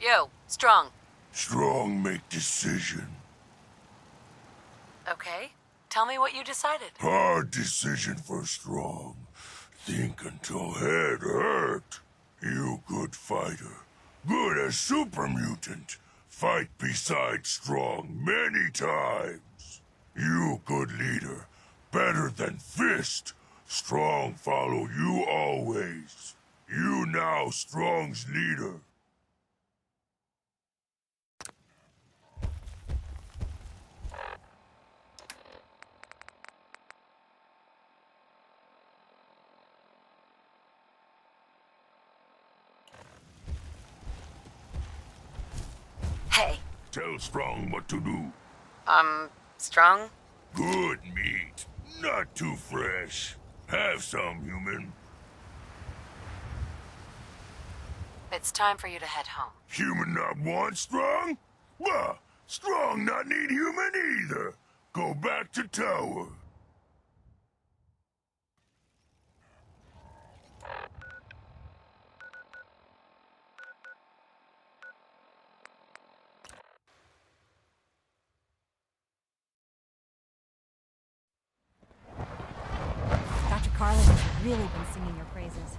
Yo, Strong. Strong make decision. Okay. Tell me what you decided. Hard decision for Strong. Think until head hurt. You good fighter. Good as super mutant. Fight beside Strong many times. You good leader. Better than Fist. Strong follow you always. You now Strong's leader. Hey. Tell Strong what to do. Strong? Good meat. Not too fresh. Have some, human. It's time for you to head home. Human not want Strong? Bah! Strong not need human either. Go back to tower. Dr. Carlin has really been singing your praises.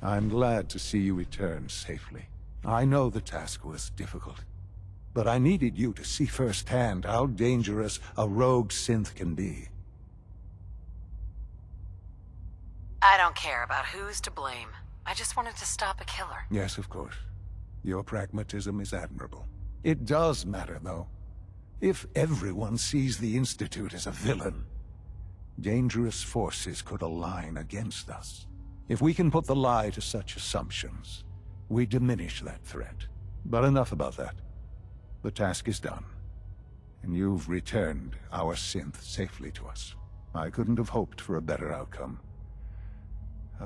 I'm glad to see you return safely. I know the task was difficult, but I needed you to see firsthand how dangerous a rogue synth can be. I don't care about who's to blame. I just wanted to stop a killer. Yes, of course. Your pragmatism is admirable. It does matter, though. If everyone sees the Institute as a villain, dangerous forces could align against us. If we can put the lie to such assumptions, we diminish that threat. But enough about that. The task is done, and you've returned our synth safely to us. I couldn't have hoped for a better outcome.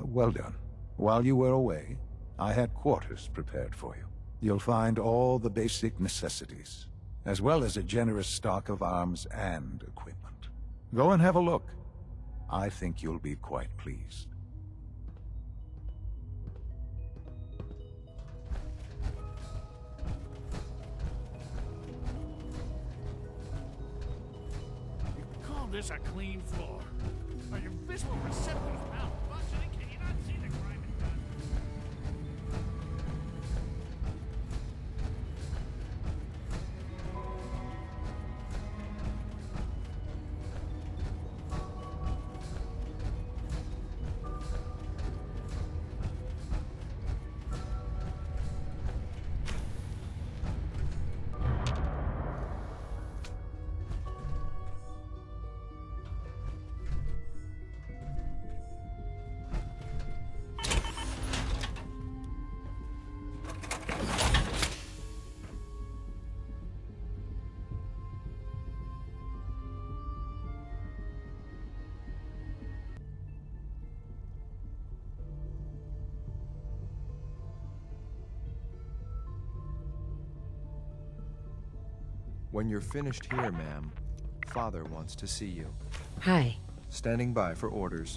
Well done. While you were away, I had quarters prepared for you. You'll find all the basic necessities, as well as a generous stock of arms and equipment. Go and have a look. I think you'll be quite pleased. This a clean floor. Are your visual receptors malfunctioning? Can you not see the crime it's done? When you're finished here, ma'am, Father wants to see you. Hi. Standing by for orders.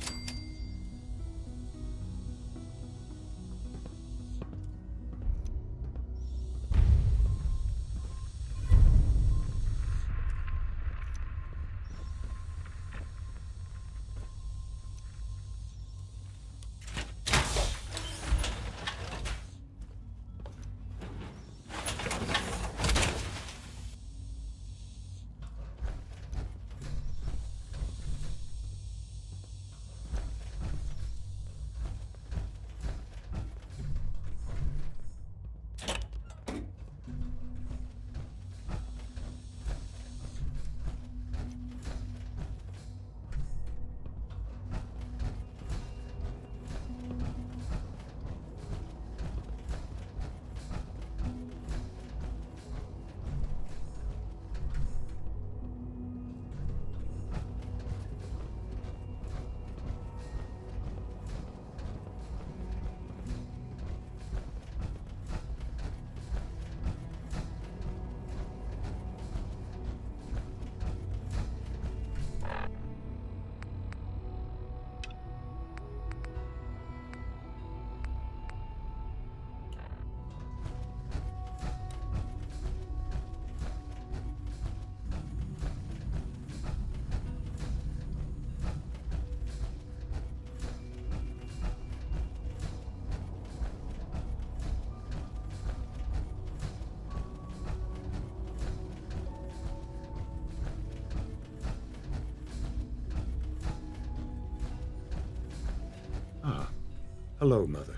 Hello, Mother.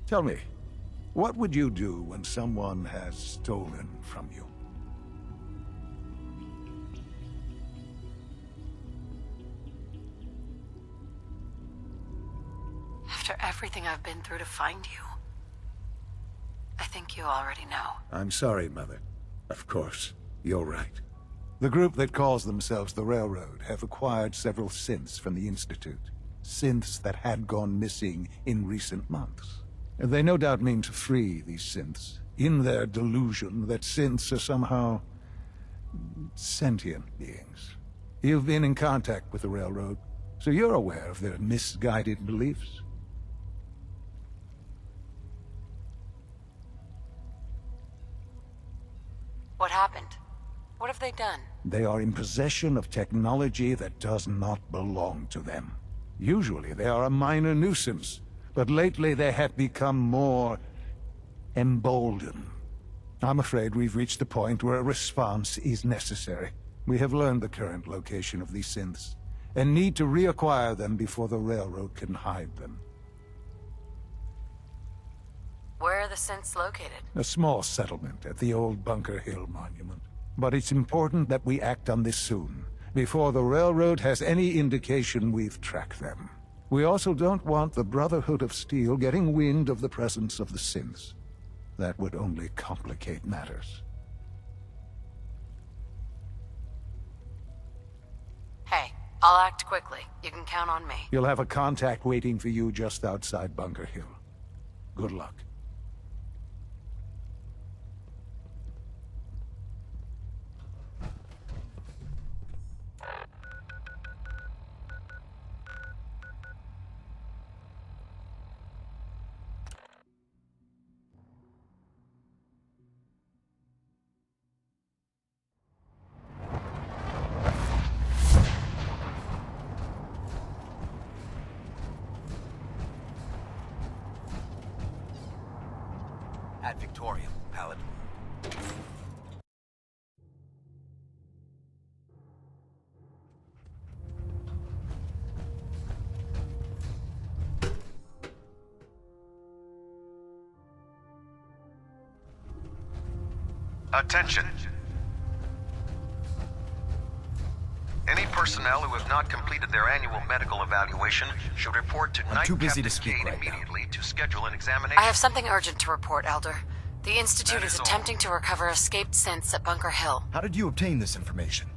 Tell me, what would you do when someone has stolen from you? After everything I've been through to find you, I think you already know. I'm sorry, Mother. Of course, you're right. The group that calls themselves the Railroad have acquired several synths from the Institute. Synths that had gone missing in recent months. They no doubt mean to free these synths, in their delusion that synths are somehow sentient beings. You've been in contact with the Railroad, so you're aware of their misguided beliefs. What happened? What have they done? They are in possession of technology that does not belong to them. Usually they are a minor nuisance, but lately they have become more emboldened. I'm afraid we've reached the point where a response is necessary. We have learned the current location of these synths, and need to reacquire them before the Railroad can hide them. Where are the synths located? A small settlement at the old Bunker Hill monument. But it's important that we act on this soon, before the Railroad has any indication we've tracked them. We also don't want the Brotherhood of Steel getting wind of the presence of the synths. That would only complicate matters. Hey, I'll act quickly. You can count on me. You'll have a contact waiting for you just outside Bunker Hill. Good luck. At Victoria, Paladin. Attention. Any personnel who have not completed their annual medical evaluation should report to Night too busy Captain to speak Cade right now. immediately to schedule an examination. I have something urgent to report, Elder. The Institute That is is all. attempting to recover escaped synths at Bunker Hill. How did you obtain this information?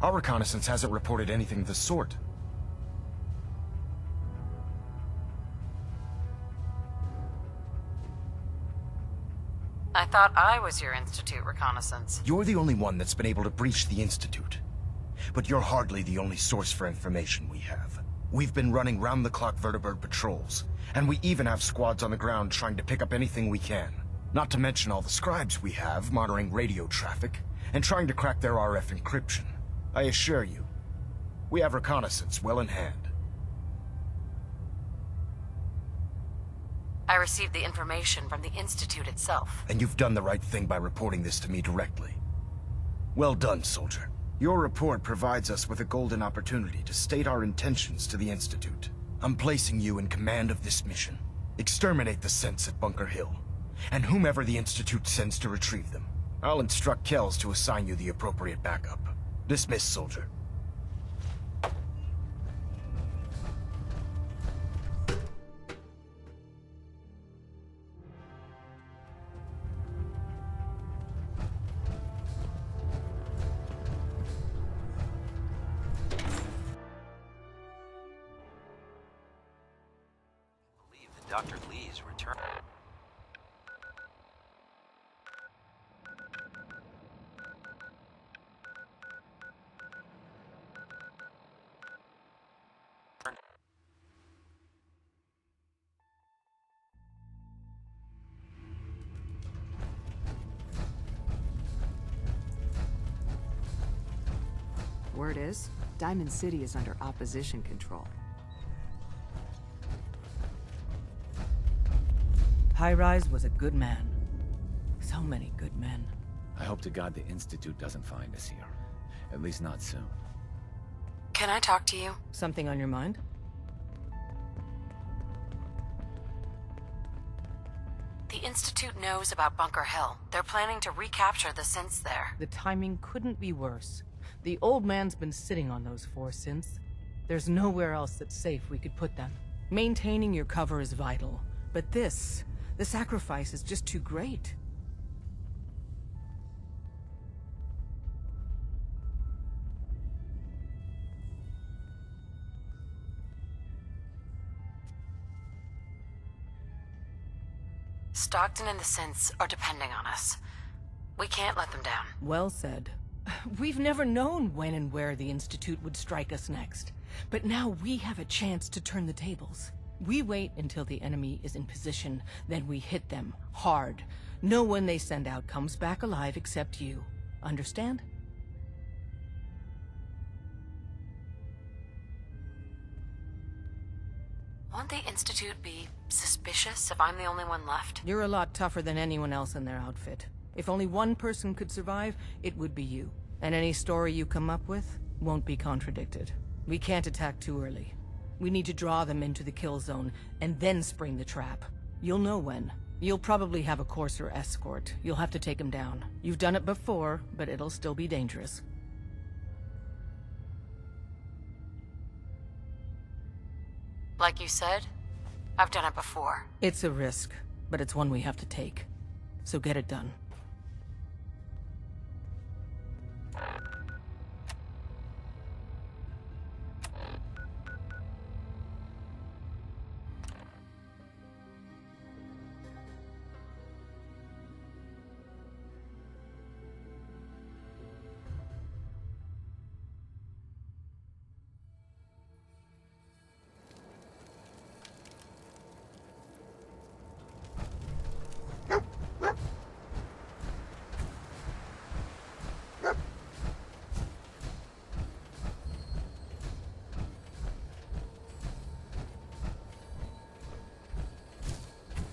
Our reconnaissance hasn't reported anything of the sort. I thought I was your Institute reconnaissance. You're the only one that's been able to breach the Institute. But you're hardly the only source for information we have. We've been running round-the-clock vertibird patrols, and we even have squads on the ground trying to pick up anything we can. Not to mention all the scribes we have monitoring radio traffic and trying to crack their RF encryption. I assure you, we have reconnaissance well in hand. I received the information from the Institute itself. And you've done the right thing by reporting this to me directly. Well done, soldier. Your report provides us with a golden opportunity to state our intentions to the Institute. I'm placing you in command of this mission. Exterminate the synths at Bunker Hill, and whomever the Institute sends to retrieve them. I'll instruct Kells to assign you the appropriate backup. Dismissed, soldier. Dr. Lee's return. Word is, Diamond City is under opposition control. High-Rise was a good man. So many good men. I hope to God the Institute doesn't find us here. At least not soon. Can I talk to you? Something on your mind? The Institute knows about Bunker Hill. They're planning to recapture the synths there. The timing couldn't be worse. The old man's been sitting on those 4 synths. There's nowhere else that's safe we could put them. Maintaining your cover is vital, but the sacrifice is just too great. Stockton and the synths are depending on us. We can't let them down. Well said. We've never known when and where the Institute would strike us next. But now we have a chance to turn the tables. We wait until the enemy is in position, then we hit them hard. No one they send out comes back alive except you. Understand? Won't the Institute be suspicious if I'm the only one left? You're a lot tougher than anyone else in their outfit. If only one person could survive, it would be you. And any story you come up with won't be contradicted. We can't attack too early. We need to draw them into the kill zone, and then spring the trap. You'll know when. You'll probably have a Courser escort. You'll have to take them down. You've done it before, but it'll still be dangerous. Like you said, I've done it before. It's a risk, but it's one we have to take. So get it done.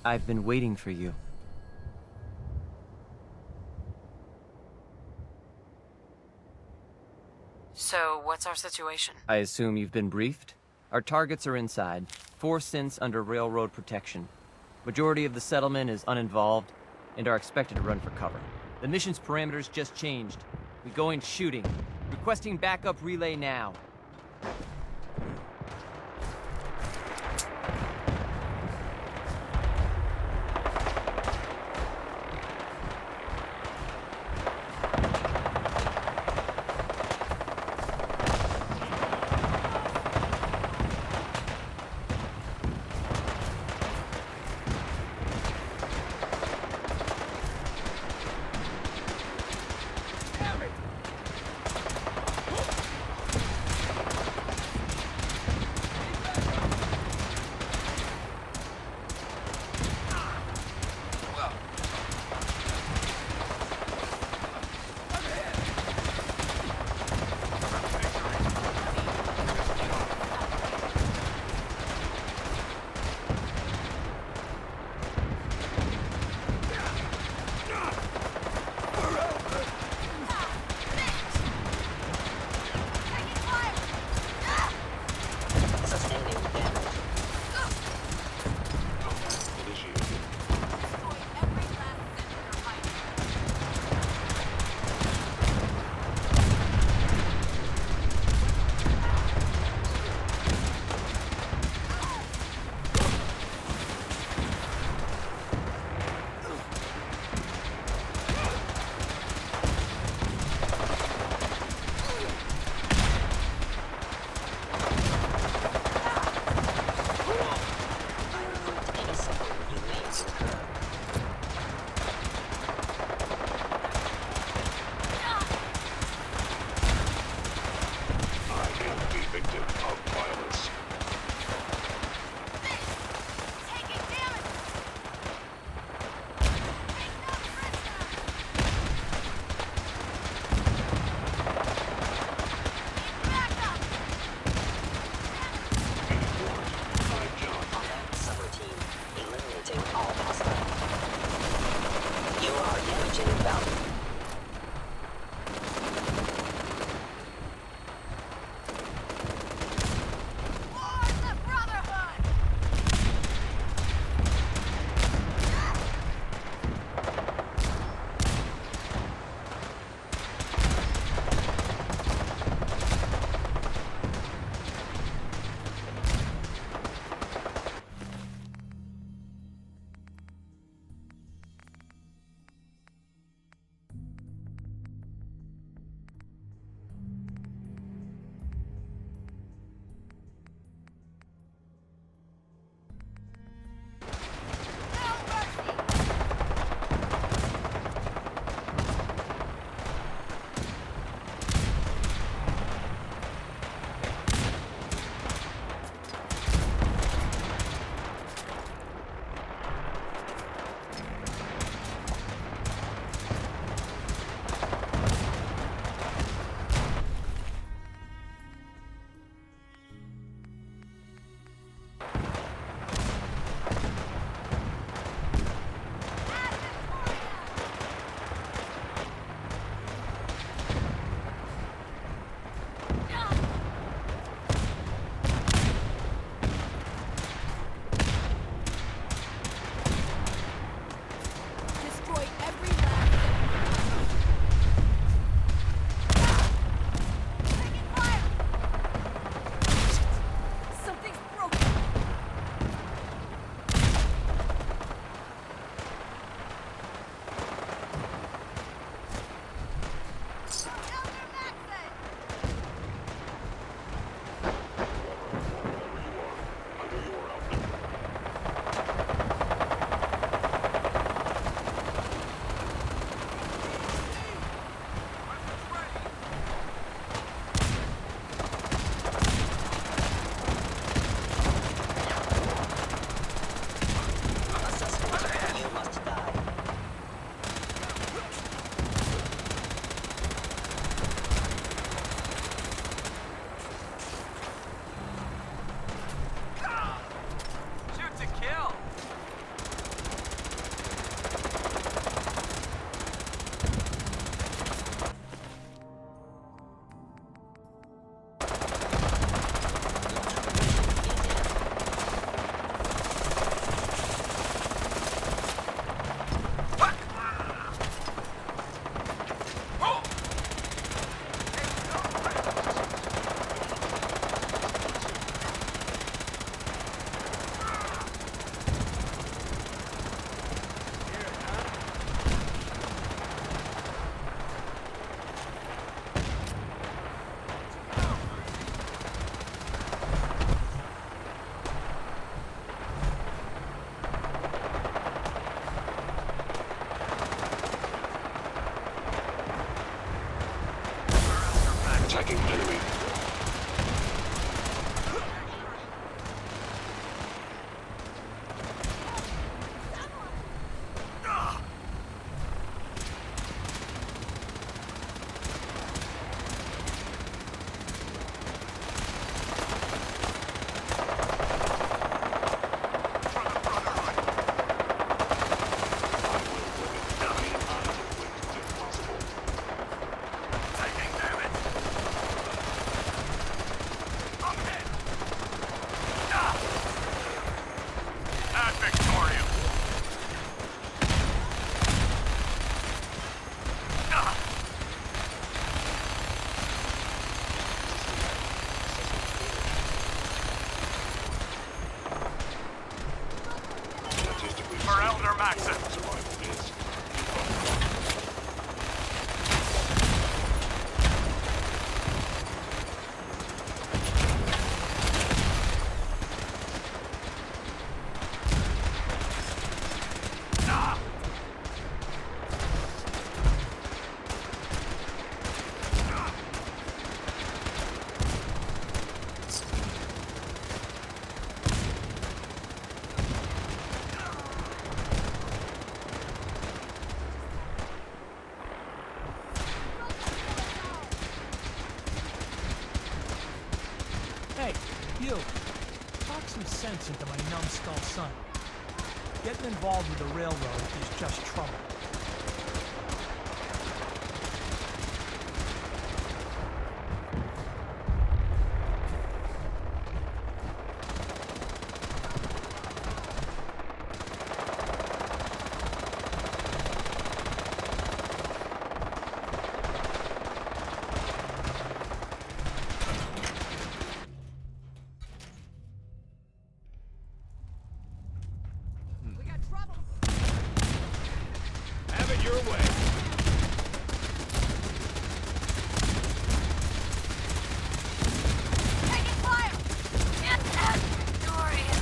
I've been waiting for you. So, what's our situation? I assume you've been briefed? Our targets are inside. 4 synths under railroad protection. Majority of the settlement is uninvolved and are expected to run for cover. The mission's parameters just changed. We go in shooting. Requesting backup relay now. you. Talk some sense into my numbskull son. Getting involved with the railroad is just trouble. Have it your way. Taking fire! Get that Victoria!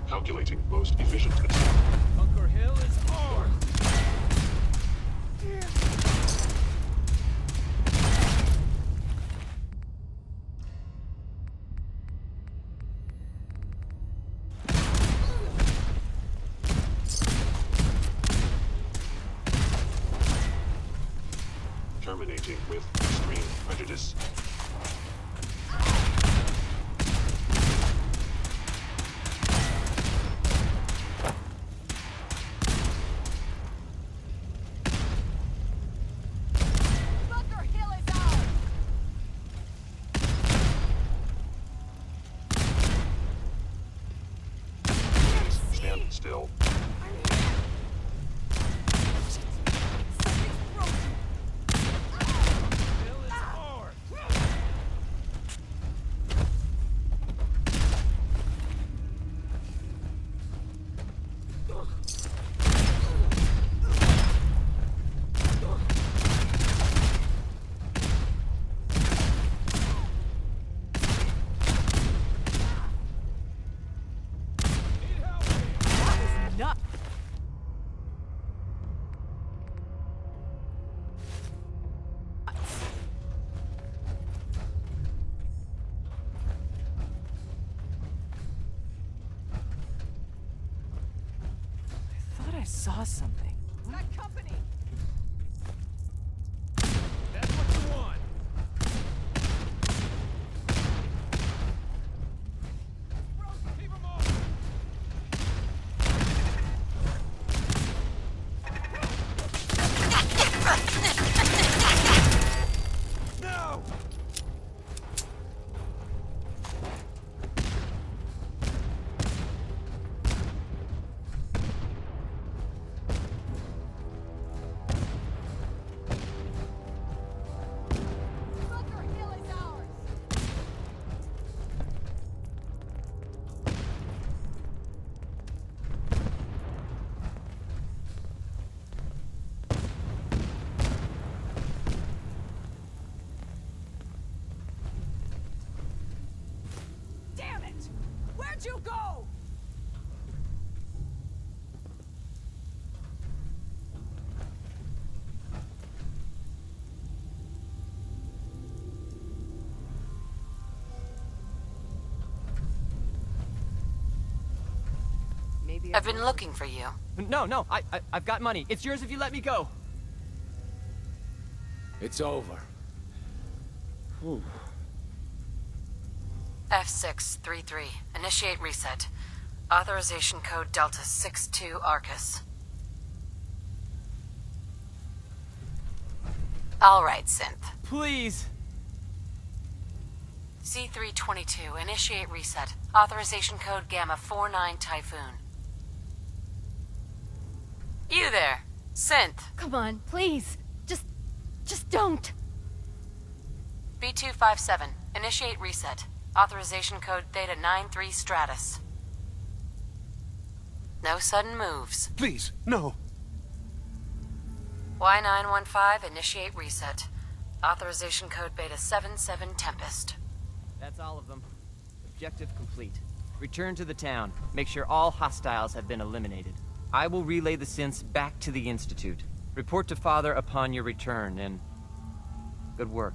Calculating most efficient attack. Bunker Hill is ours! Terminating with extreme prejudice. Bunker Hill is ours! Stand still. Hill is ours! Need help! That was nuts. I thought I saw something. Got company! That's what you want! Keep 'em off! No! I've been looking for you. No, I've got money. It's yours if you let me go. It's over. Whew. F633. Initiate reset. Authorization code Delta 62 Arcus. All right, Synth. Please. C322. Initiate reset. Authorization code Gamma 49 Typhoon. You there, Synth. Come on, please. Just don't. B257. Initiate reset. Authorization code Theta 93 Stratus. No sudden moves. Please, no. Y915, initiate reset. Authorization code Beta 77 Tempest. That's all of them. Objective complete. Return to the town. Make sure all hostiles have been eliminated. I will relay the synths back to the Institute. Report to Father upon your return, and good work.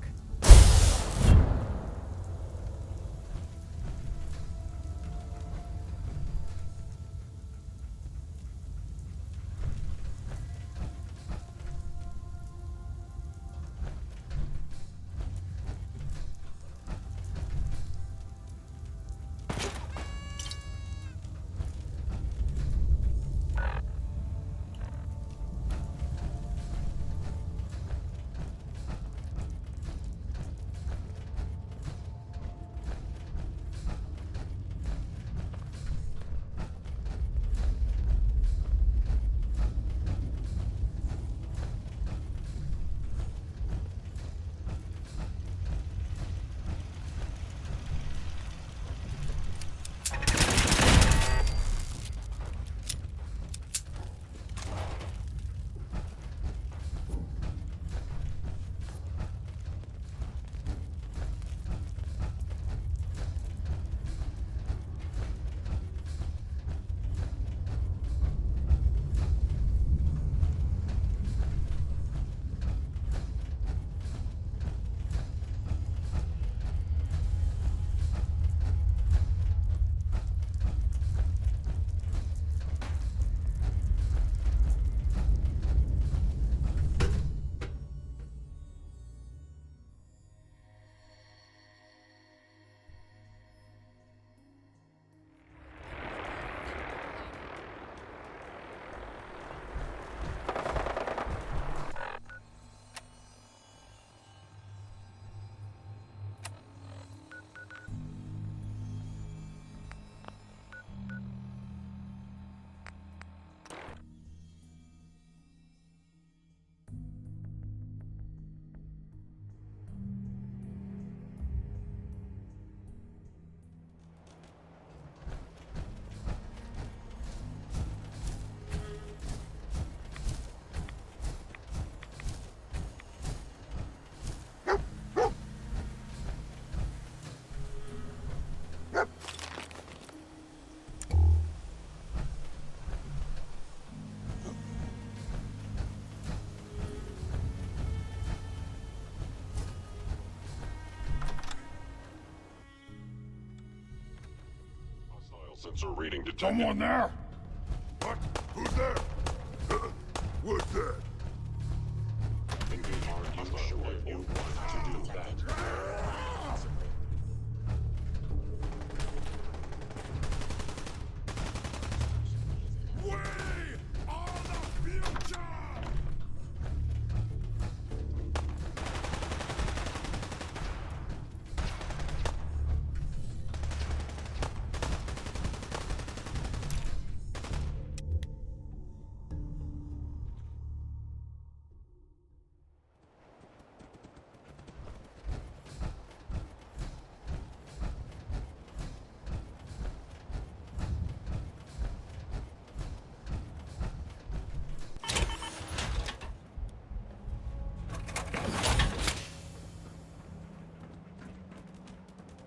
Sensor reading detected. Someone there? What? Who's there? What's that? Engage our hostile if you want to do that. We are the future!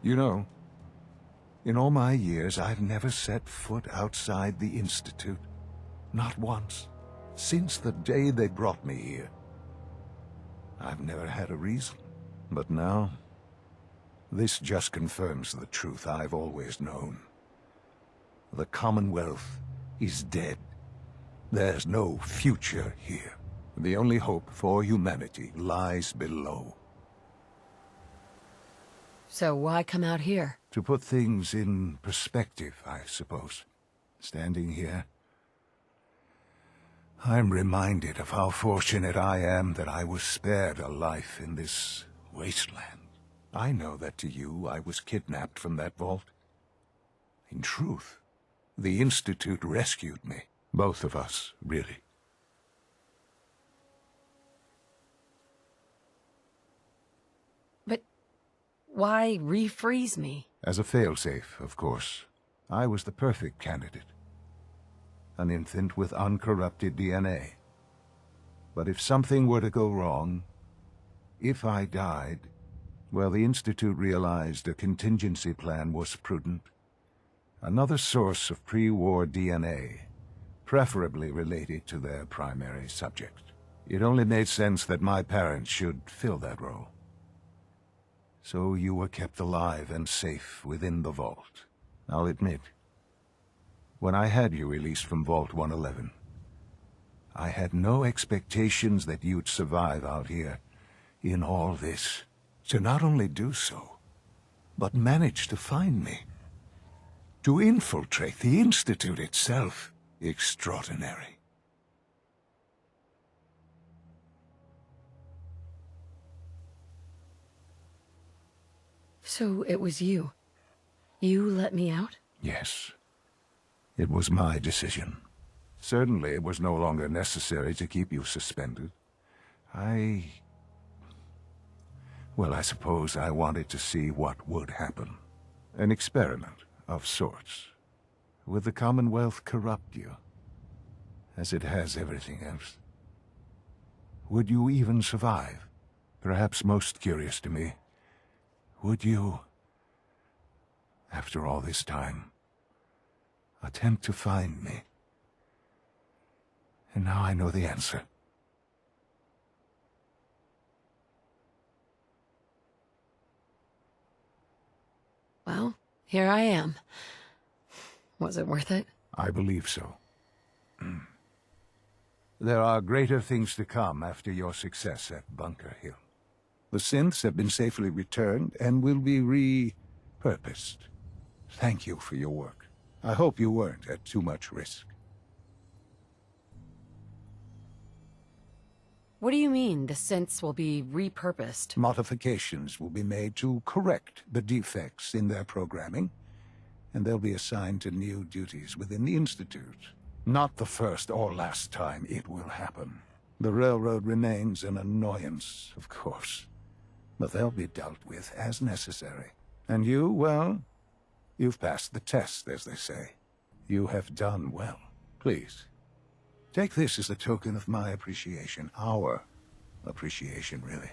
You know, in all my years, I've never set foot outside the Institute. Not once. Since the day they brought me here. I've never had a reason. But now, this just confirms the truth I've always known. The Commonwealth is dead. There's no future here. The only hope for humanity lies below. So why come out here? To put things in perspective, I suppose. Standing here, I'm reminded of how fortunate I am that I was spared a life in this wasteland. I know that to you, I was kidnapped from that vault. In truth, the Institute rescued me. Both of us, really. But why refreeze me? As a failsafe, of course. I was the perfect candidate. An infant with uncorrupted DNA. But if something were to go wrong, if I died, well, the Institute realized a contingency plan was prudent. Another source of pre-war DNA, preferably related to their primary subject. It only made sense that my parents should fill that role. So you were kept alive and safe within the vault. I'll admit, when I had you released from Vault 111, I had no expectations that you'd survive out here in all this. To not only do so, but manage to find me. To infiltrate the Institute itself. Extraordinary. So it was you. You let me out? Yes. It was my decision. Certainly it was no longer necessary to keep you suspended. Well, I suppose I wanted to see what would happen. An experiment of sorts. Would the Commonwealth corrupt you, as it has everything else? Would you even survive? Perhaps most curious to me, would you, after all this time, attempt to find me? And now I know the answer. Well, here I am. Was it worth it? I believe so. There are greater things to come after your success at Bunker Hill. The synths have been safely returned and will be repurposed. Thank you for your work. I hope you weren't at too much risk. What do you mean, the synths will be repurposed? Modifications will be made to correct the defects in their programming, and they'll be assigned to new duties within the Institute. Not the first or last time it will happen. The Railroad remains an annoyance, of course, but they'll be dealt with as necessary. And you, well, you've passed the test, as they say. You have done well. Please, take this as a token of my appreciation. Our appreciation, really.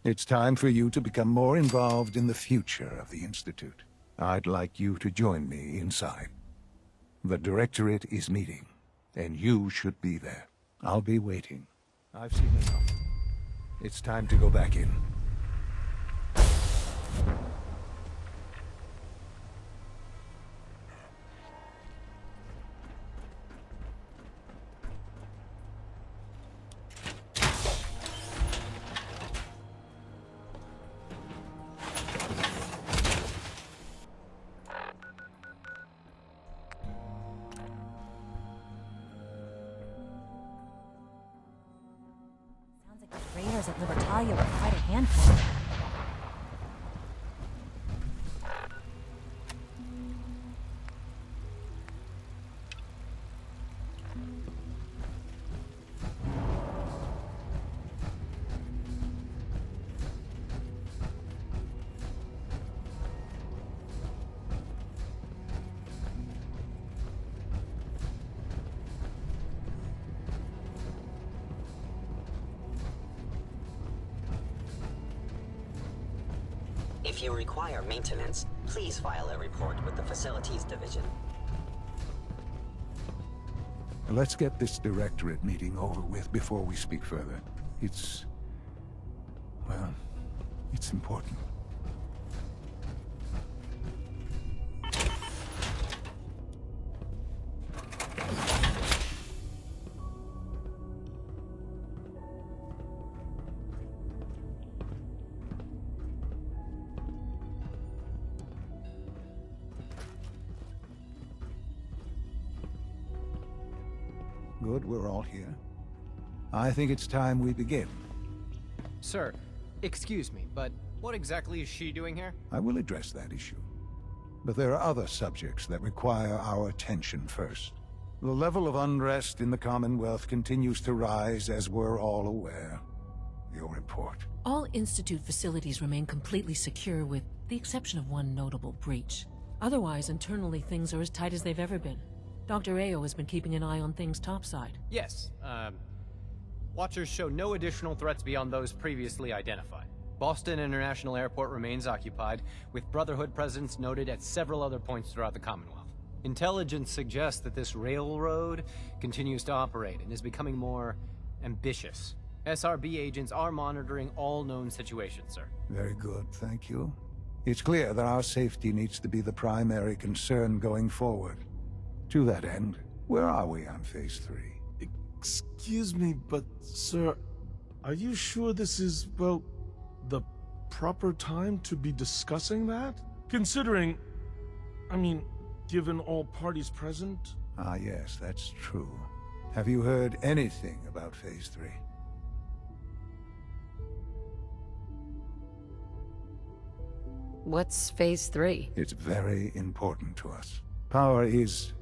It's time for you to become more involved in the future of the Institute. I'd like you to join me inside. The Directorate is meeting, and you should be there. I'll be waiting. I've seen enough. It's time to go back in. Sounds like the raiders at Libertalia were quite a handful. If you require maintenance, please file a report with the Facilities Division. Let's get this Directorate meeting over with before we speak further. It's important. Good, we're all here. I think it's time we begin. Sir, excuse me, but what exactly is she doing here? I will address that issue. But there are other subjects that require our attention first. The level of unrest in the Commonwealth continues to rise, as we're all aware. Your report. All Institute facilities remain completely secure with the exception of one notable breach. Otherwise, internally things are as tight as they've ever been. Dr. Ao has been keeping an eye on things topside. Yes, Watchers show no additional threats beyond those previously identified. Boston International Airport remains occupied, with Brotherhood presence noted at several other points throughout the Commonwealth. Intelligence suggests that this railroad continues to operate and is becoming more ambitious. SRB agents are monitoring all known situations, sir. Very good, thank you. It's clear that our safety needs to be the primary concern going forward. To that end, where are we on Phase 3? Excuse me, but sir, are you sure this is, well, the proper time to be discussing that? Considering, given all parties present? Ah, yes, that's true. Have you heard anything about Phase 3? What's Phase 3? It's very important to us. Power is,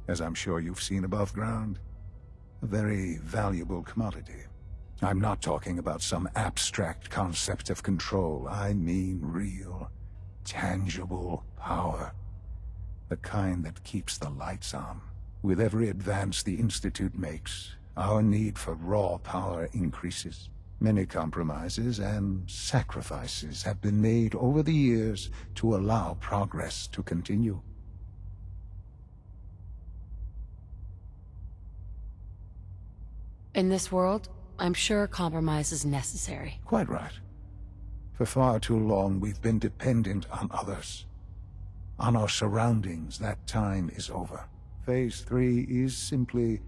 as I'm sure you've seen above ground, a very valuable commodity. I'm not talking about some abstract concept of control. I mean real, tangible power. The kind that keeps the lights on. With every advance the Institute makes, our need for raw power increases. Many compromises and sacrifices have been made over the years to allow progress to continue. In this world, I'm sure compromise is necessary. Quite right. For far too long, we've been dependent on others. On our surroundings. That time is over. Phase 3 is simply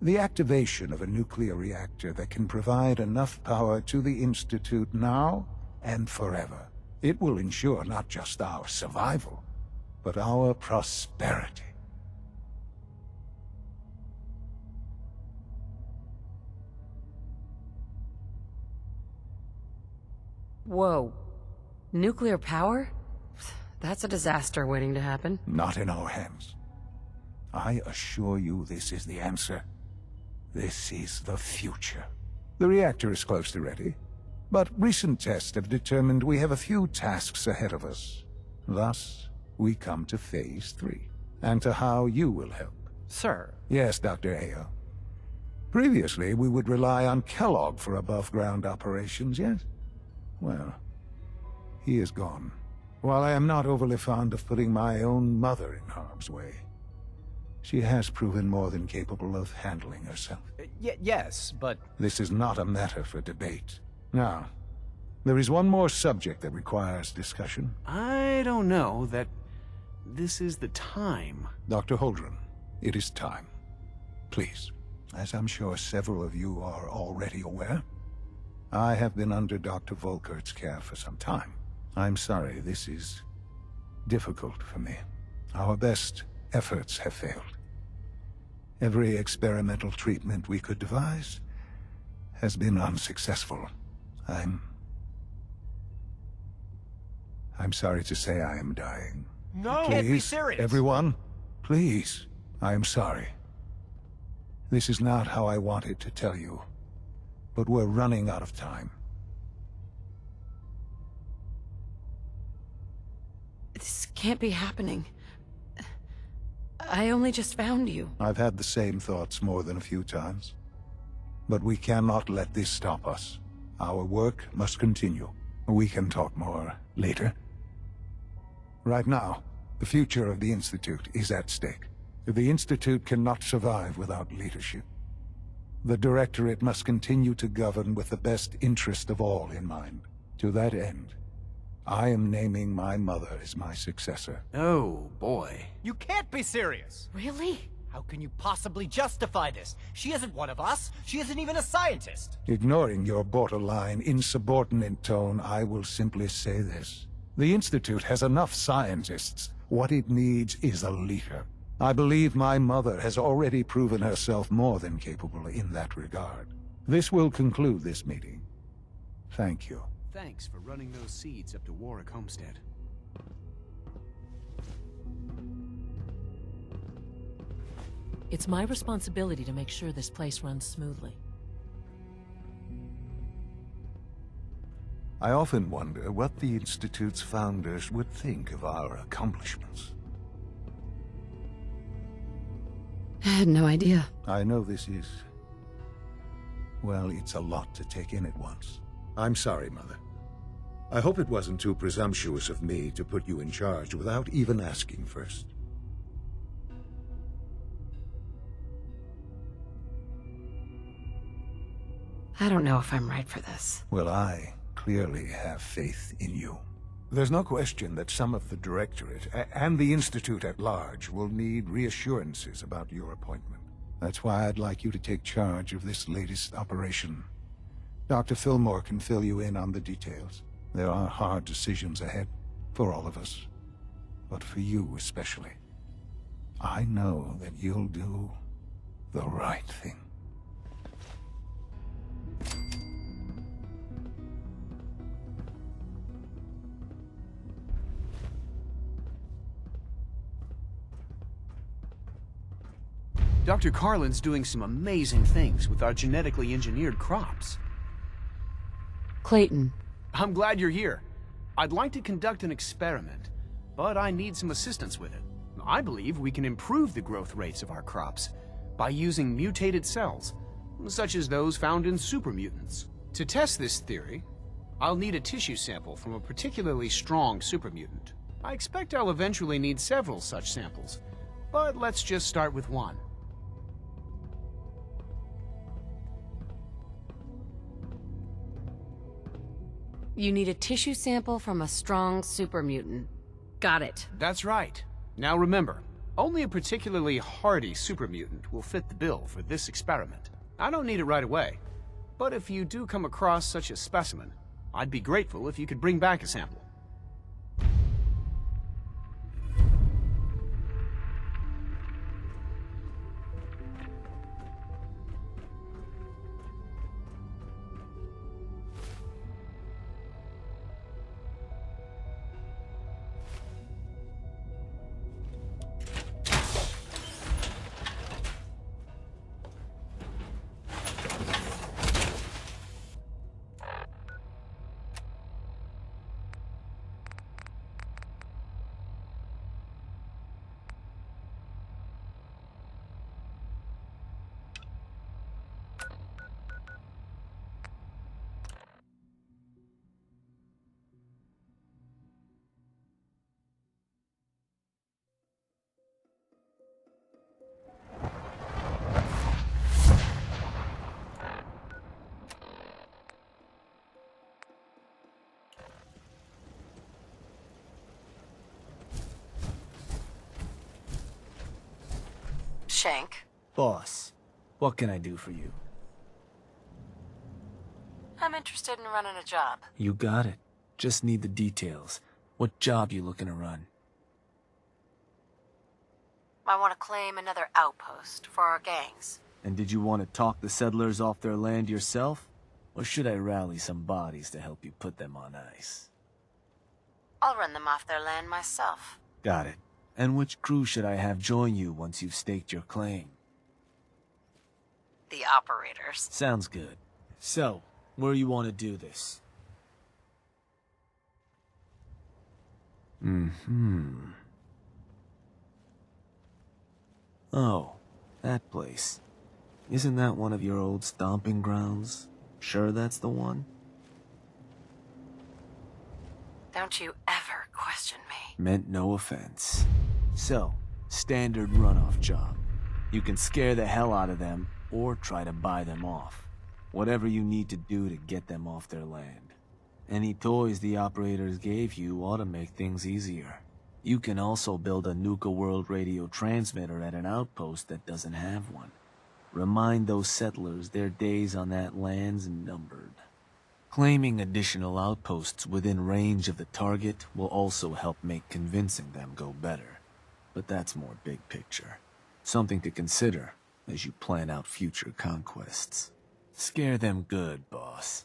the activation of a nuclear reactor that can provide enough power to the Institute now and forever. It will ensure not just our survival, but our prosperity. Whoa. Nuclear power? That's a disaster waiting to happen. Not in our hands. I assure you this is the answer. This is the future. The reactor is close to ready, but recent tests have determined we have a few tasks ahead of us. Thus, we come to Phase 3, and to how you will help. Sir. Yes, Dr. Ao. Previously, we would rely on Kellogg for above-ground operations, yes? Well, he is gone. While I am not overly fond of putting my own mother in harm's way, she has proven more than capable of handling herself. Yes, but... This is not a matter for debate. Now, there is one more subject that requires discussion. I don't know that this is the time. Dr. Holdren, it is time. Please, as I'm sure several of you are already aware, I have been under Dr. Volkert's care for some time. I'm sorry, this is difficult for me. Our best efforts have failed. Every experimental treatment we could devise has been unsuccessful. I'm sorry to say I am dying. No! Please, Can't be serious! Everyone, please, I am sorry. This is not how I wanted to tell you, but we're running out of time. This can't be happening. I only just found you. I've had the same thoughts more than a few times. But we cannot let this stop us. Our work must continue. We can talk more later. Right now, the future of the Institute is at stake. The Institute cannot survive without leadership. The Directorate must continue to govern with the best interest of all in mind. To that end, I am naming my mother as my successor. Oh, boy. You can't be serious! Really? How can you possibly justify this? She isn't one of us. She isn't even a scientist. Ignoring your borderline, insubordinate tone, I will simply say this. The Institute has enough scientists. What it needs is a leader. I believe my mother has already proven herself more than capable in that regard. This will conclude this meeting. Thank you. Thanks for running those seeds up to Warwick Homestead. It's my responsibility to make sure this place runs smoothly. I often wonder what the Institute's founders would think of our accomplishments. I had no idea. I know this is... well, it's a lot to take in at once. I'm sorry, Mother. I hope it wasn't too presumptuous of me to put you in charge without even asking first. I don't know if I'm right for this. Well, I clearly have faith in you. There's no question that some of the Directorate and the Institute at large will need reassurances about your appointment. That's why I'd like you to take charge of this latest operation. Dr. Fillmore can fill you in on the details. There are hard decisions ahead for all of us, but for you especially. I know that you'll do the right thing. Dr. Carlin's doing some amazing things with our genetically engineered crops. Clayton. I'm glad you're here. I'd like to conduct an experiment, but I need some assistance with it. I believe we can improve the growth rates of our crops by using mutated cells, such as those found in supermutants. To test this theory, I'll need a tissue sample from a particularly strong supermutant. I expect I'll eventually need several such samples, but let's just start with one. You need a tissue sample from a strong super mutant. Got it. That's right. Now remember, only a particularly hardy super mutant will fit the bill for this experiment. I don't need it right away, but if you do come across such a specimen, I'd be grateful if you could bring back a sample. Shank. Boss, what can I do for you? I'm interested in running a job. You got it. Just need the details. What job you looking to run? I want to claim another outpost for our gangs. And did you want to talk the settlers off their land yourself? Or should I rally some bodies to help you put them on ice? I'll run them off their land myself. Got it. And which crew should I have join you once you've staked your claim? The operators. Sounds good. So, where you want to do this? Oh, that place. Isn't that one of your old stomping grounds? Sure that's the one? Don't you ever question me. Meant no offense. So, standard runoff job. You can scare the hell out of them, or try to buy them off. Whatever you need to do to get them off their land. Any toys the operators gave you ought to make things easier. You can also build a Nuka World radio transmitter at an outpost that doesn't have one. Remind those settlers their days on that land's numbered. Claiming additional outposts within range of the target will also help make convincing them go better. but that's more big picture. Something to consider as you plan out future conquests. Scare them good, boss.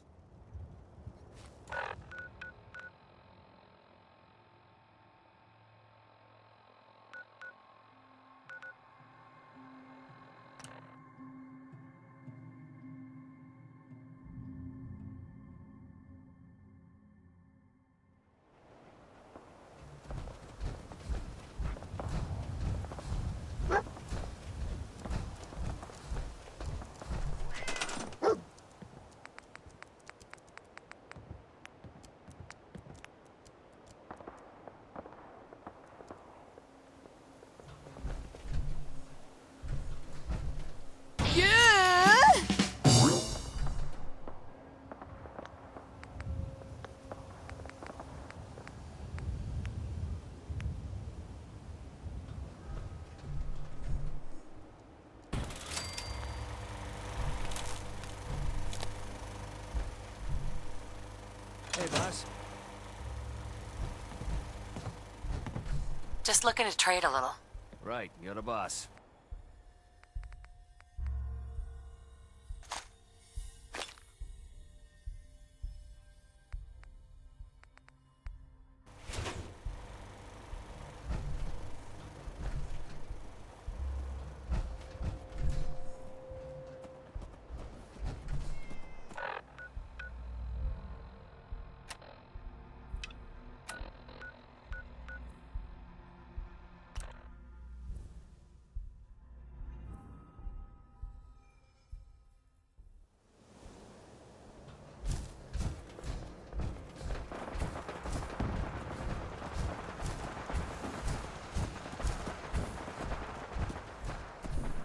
Hey, boss. Just looking to trade a little. Right, you're the boss.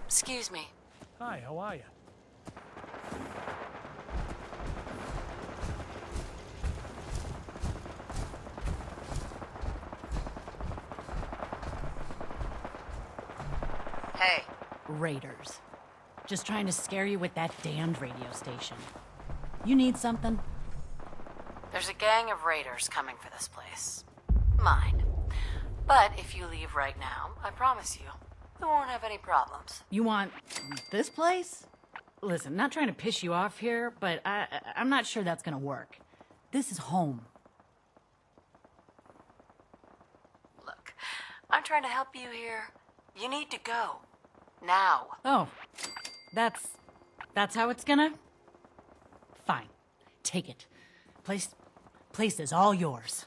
Excuse me. Hi, how are you? Hey. Raiders. Just trying to scare you with that damned radio station. You need something? There's a gang of raiders coming for this place. Mine. But if you leave right now, I promise you, we won't have any problems. You want this place? Listen, not trying to piss you off here, but I'm not sure that's gonna work. This is home. Look, I'm trying to help you here. You need to go. Now. Oh, that's how it's gonna? Fine. Take it. Place is all yours.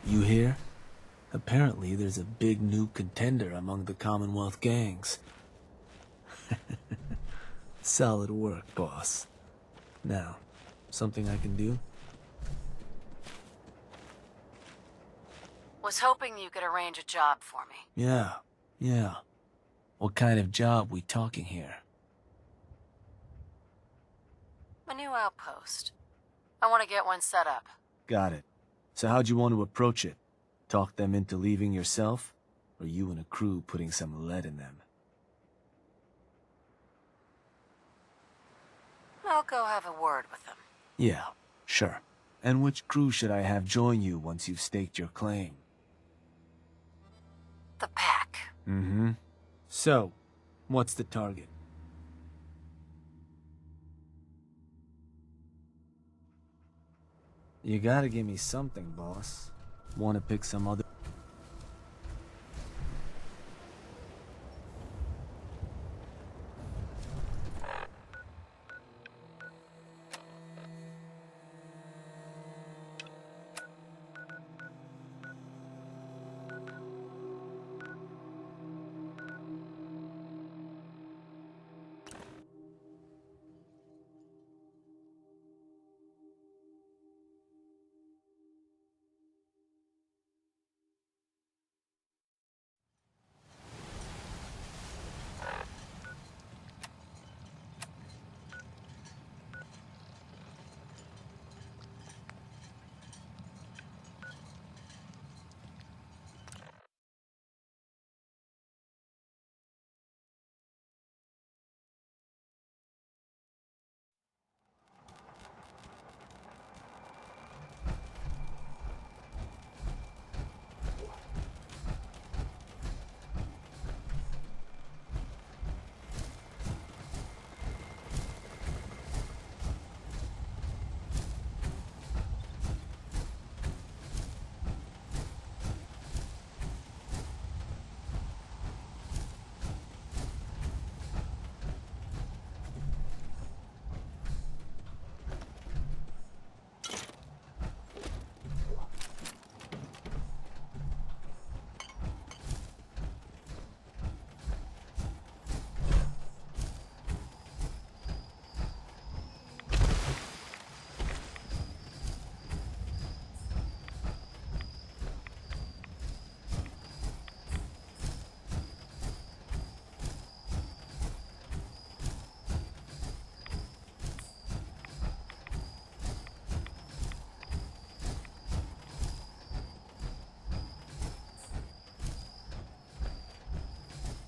You hear? Apparently there's a big new contender among the Commonwealth gangs. Solid work, boss. Now, something I can do? Was hoping you could arrange a job for me. Yeah. What kind of job we talking here? A new outpost. I want to get one set up. Got it. So how'd you want to approach it? Talk them into leaving yourself? Or you and a crew putting some lead in them? I'll go have a word with them. Yeah, sure. And which crew should I have join you once you've staked your claim? The pack. Mm-hmm. So, what's the target? You gotta give me something, boss. Wanna pick some other...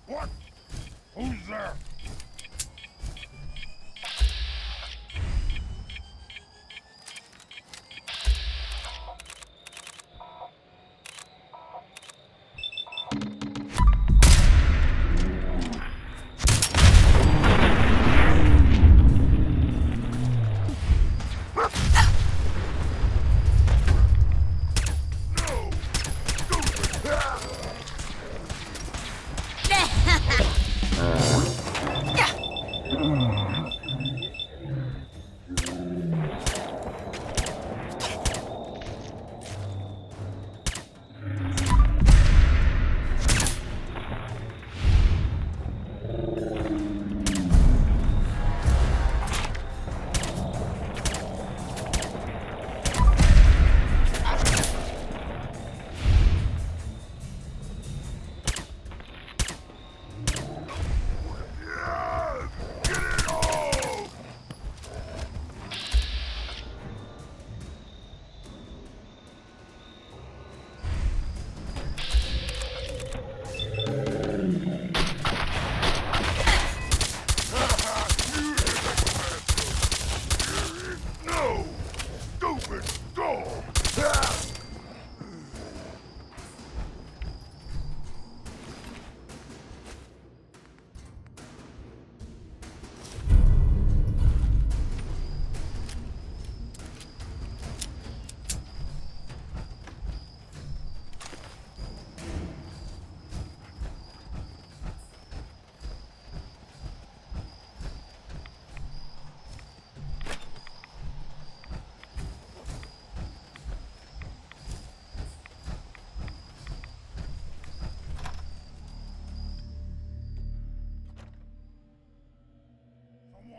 What? Who's there?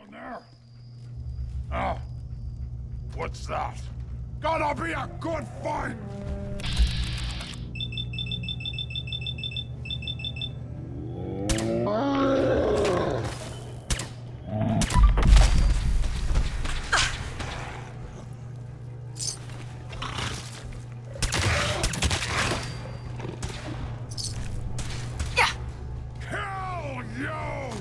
There? Ah, what's that? Gotta be a good fight! Hell, yo!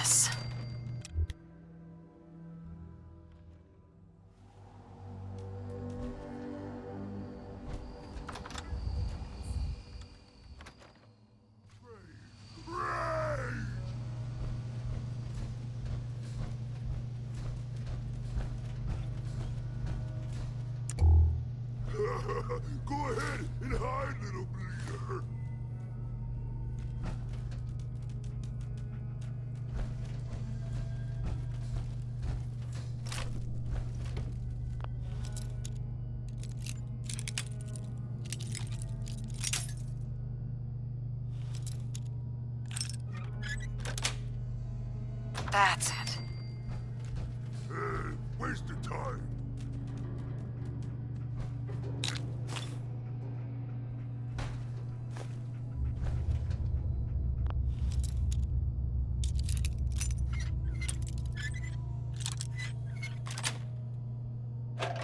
this. Go ahead and hide, little bleeder. That's it. Wasted time.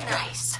Nice.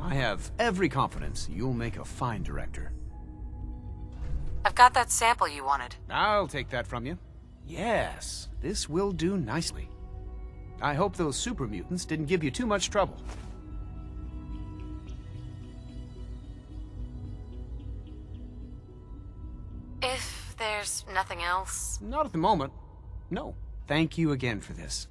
I have every confidence you'll make a fine director. I've got that sample you wanted. I'll take that from you. Yes, this will do nicely. I hope those super mutants didn't give you too much trouble. If there's nothing else... Not at the moment. No. Thank you again for this.